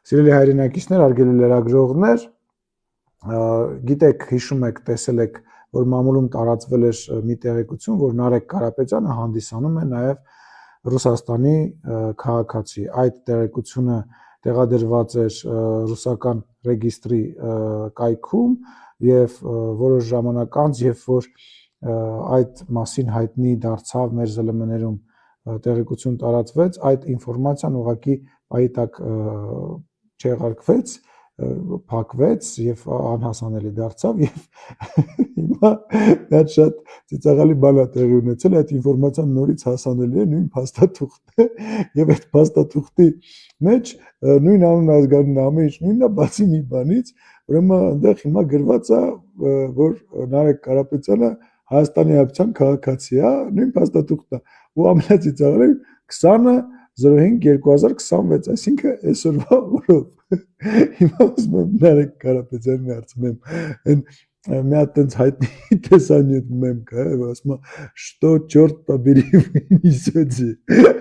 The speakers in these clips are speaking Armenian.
Սիրելի հայրենակիցներ, հարգելի լրագրողներ, գիտեք, հիշում եք, տեսել եք, որ մամուլում տարածվել էր մի տեղեկություն, որ Նարեկ Կարապետյանը հանդիսանում է նաև Ռուսաստանի քաղաքացի։ Այդ տեղեկությունը տեղադրված էր ռուսական ռեգիստրի կայքում եւ որոշ ժամանակ անց, երբ որ այդ մասին հայտնի դարձավ մեր ԶԼՄ-ներում տեղեկություն տարածվեց, այդ ինֆորմացիան ուղղակի պայի տակ չեղարկվեց, փակվեց եւ անհասանելի դարձավ եւ հիմա դա շատ ծիծաղալի բան է տեղի ունեցել, այդ ինֆորմացիան նորից հասանելի է նույն փաստաթուղթն է եւ այդ փաստաթուղթի մեջ նույն անուն ազգանունը ամեն ինչ նույնն է, բացի մի բանից, ուրեմն այնտեղ հիմա գրված է, որ Նարեկ Կարապետյանը Հայաստանի Հանրապետության քաղաքացի է, նույն փաստաթուղթն է, ու ամենածիծաղալին 20/05/2026, այսինքն այսօրվա օրով։ Հիմա ուզում եմ Նարեկ Կարապետյանին հարցնեմ, մի հատ տենց հայտնի տեսանյութ մեմ կա, ասում է, «Что черт побери вы несете»,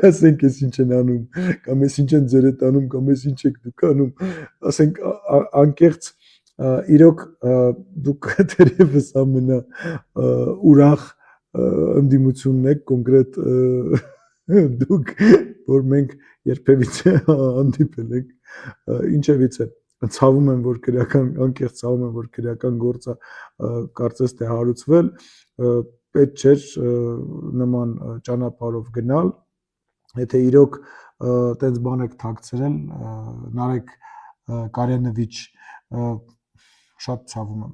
ասենք ես ինչ են անում, կամ ես ինչ են ձեր հետ անում, կամ ես ինչ եք դուք անում, ասենք անկեղծ իրոք դուք դերևս ամենա ուրախ ընդդիմությունն եք, կոնկրետ դուք, որ մենք երբևիցե հանդիպել ենք, ինչևիցե ցավում եմ, որ անկեղծ ցավում եմ, որ քրեական գործը կարծես թե հարուցվել, պետք չէր նման ճանապարհով գնալ, եթե իրոք տենց բան եք թաքցրել, Նարեկ Կարյանովիչ, շատ ցավում եմ։